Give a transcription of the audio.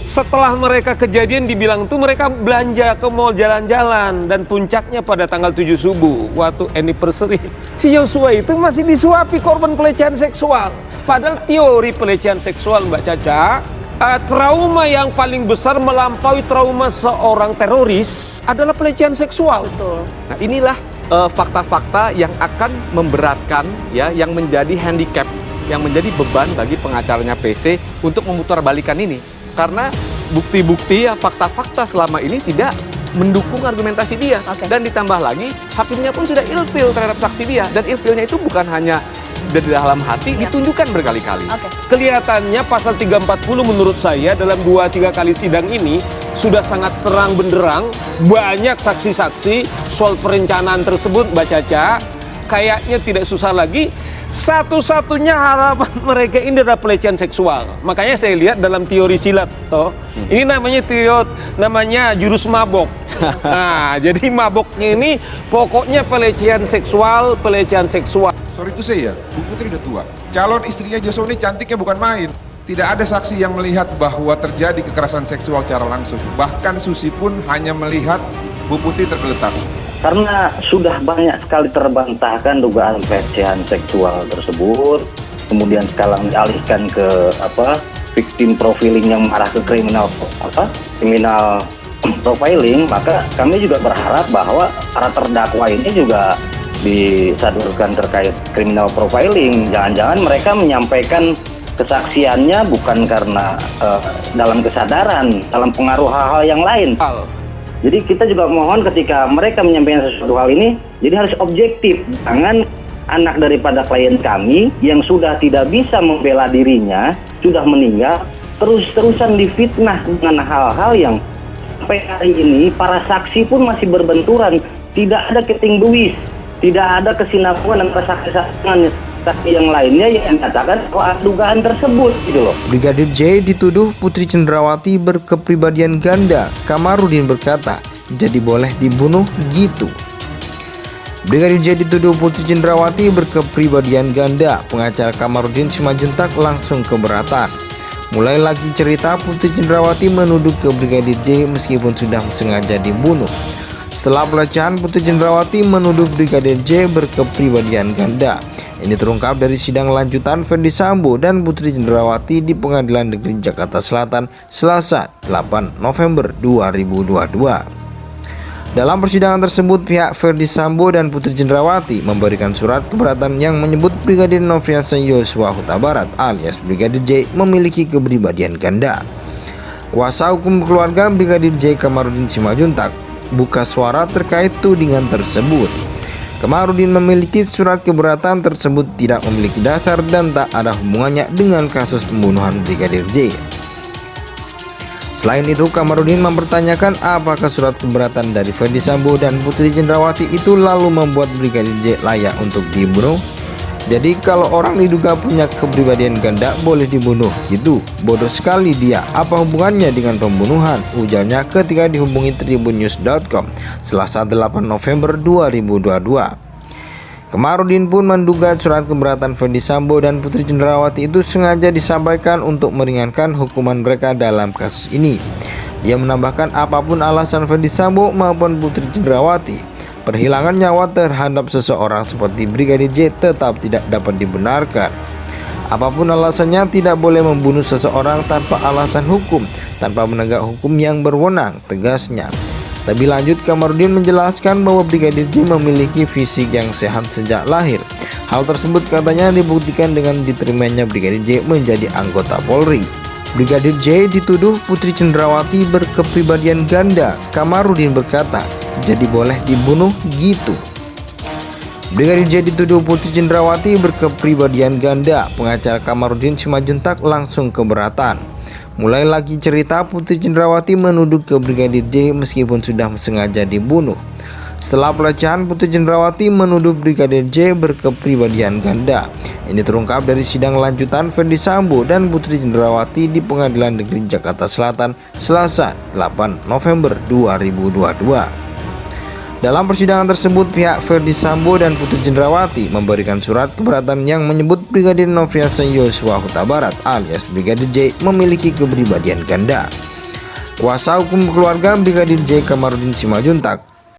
Setelah mereka kejadian dibilang tuh mereka belanja ke mall jalan-jalan, dan puncaknya pada tanggal 7 subuh waktu anniversary si Yosua itu masih disuapi korban pelecehan seksual. Padahal teori pelecehan seksual Mbak Caca, trauma yang paling besar melampaui trauma seorang teroris adalah pelecehan seksual. Betul. Nah, inilah fakta-fakta yang akan memberatkan ya, yang menjadi handicap, yang menjadi beban bagi pengacaranya PC untuk memutarbalikkan ini. Karena bukti-bukti ya, fakta-fakta selama ini tidak mendukung argumentasi dia. Dan ditambah lagi, hakimnya pun sudah ilfil terhadap saksi dia. Dan ilfilnya itu bukan hanya dari dalam hati, ditunjukkan berkali-kali. Kelihatannya pasal 340 menurut saya dalam 2-3 kali sidang ini sudah sangat terang benderang. Banyak saksi-saksi soal perencanaan tersebut Mbak Caca. Kayaknya tidak susah lagi. Satu-satunya harapan mereka ini adalah pelecehan seksual. Makanya saya lihat dalam teori silat toh, ini namanya jurus mabok. Nah, jadi maboknya ini pokoknya pelecehan seksual. Sorry itu saya, Bu Putri udah tua. Calon istrinya Joshua ini cantiknya bukan main. Tidak ada saksi yang melihat bahwa terjadi kekerasan seksual secara langsung. Bahkan Susi pun hanya melihat Bu Putri tergeletak. Karena sudah banyak sekali terbantahkan dugaan pelecehan seksual tersebut, kemudian sekarang dialihkan ke victim profiling yang mengarah ke criminal profiling, maka kami juga berharap bahwa para terdakwa ini juga disadurkan terkait criminal profiling. Jangan-jangan mereka menyampaikan kesaksiannya bukan karena dalam kesadaran, dalam pengaruh hal-hal yang lain. Jadi kita juga mohon ketika mereka menyampaikan sesuatu hal ini, jadi harus objektif. Jangan anak daripada klien kami yang sudah tidak bisa membela dirinya, sudah meninggal, terus-terusan difitnah dengan hal-hal yang sampai hari ini para saksi pun masih berbenturan. Tidak ada keting buis, tidak ada kesinambungan antara saksi-saksi yang lainnya yang menyatakan soal dugaan tersebut gitu loh. Brigadir J dituduh Putri Cenderawati berkepribadian ganda. Kamarudin berkata, jadi boleh dibunuh gitu. Brigadir J dituduh Putri Cenderawati berkepribadian ganda. Pengacara Kamarudin Simajuntak langsung keberatan. Mulai lagi cerita Putri Cenderawati menuduh ke Brigadir J meskipun sudah sengaja dibunuh. Setelah pelecehan, Putri Cenderawati menuduh Brigadir J berkepribadian ganda. Ini terungkap dari sidang lanjutan Ferdi Sambo dan Putri Cenderawati di Pengadilan Negeri Jakarta Selatan Selasa 8 November 2022. Dalam persidangan tersebut, pihak Ferdi Sambo dan Putri Cenderawati memberikan surat keberatan yang menyebut Brigadir Nofriansyah Yosua Huta Barat alias Brigadir J memiliki kepribadian ganda. Kuasa hukum keluarga Brigadir J Kamarudin Simajuntak buka suara terkait tudingan tersebut. Kamarudin memiliki surat keberatan tersebut tidak memiliki dasar dan tak ada hubungannya dengan kasus pembunuhan Brigadir J. Selain itu, Kamarudin mempertanyakan apakah surat keberatan dari Ferdi Sambo dan Putri Cenderawati itu lalu membuat Brigadir J layak untuk dibunuh. Jadi kalau orang diduga punya kepribadian ganda boleh dibunuh gitu. Bodoh sekali dia, apa hubungannya dengan pembunuhan? Ujarnya ketika dihubungi tribunnews.com Selasa 8 November 2022. Kamarudin pun menduga surat keberatan Ferdi Sambo dan Putri Cenderawati itu sengaja disampaikan untuk meringankan hukuman mereka dalam kasus ini. Dia menambahkan apapun alasan Ferdi Sambo maupun Putri Cenderawati, perhilangan nyawa terhadap seseorang seperti Brigadir J tetap tidak dapat dibenarkan. Apapun alasannya, tidak boleh membunuh seseorang tanpa alasan hukum, tanpa menegak hukum yang berwenang, tegasnya. Lebih lanjut, Kamarudin menjelaskan bahwa Brigadir J memiliki fisik yang sehat sejak lahir. Hal tersebut katanya dibuktikan dengan diterimanya Brigadir J menjadi anggota Polri. Brigadir J dituduh Putri Cenderawati berkepribadian ganda. Kamarudin berkata, jadi boleh dibunuh gitu. Brigadir J dituduh Putri Cenderawati berkepribadian ganda. Pengacara Kamarudin Simajuntak langsung keberatan. Mulai lagi cerita Putri Cenderawati menuduh ke Brigadir J meskipun sudah sengaja dibunuh. Setelah pelecehan, Putri Cenderawati menuduh Brigadir J berkepribadian ganda. Ini terungkap dari sidang lanjutan Ferdi Sambo dan Putri Cenderawati di Pengadilan Negeri Jakarta Selatan Selasa 8 November 2022. Dalam persidangan tersebut, pihak Ferdi Sambo dan Putri Cenderawati memberikan surat keberatan yang menyebut Brigadir Nofriansyah Yosua Huta Barat alias Brigadir J memiliki kepribadian ganda. Kuasa hukum keluarga Brigadir J Kamarudin Simajuntak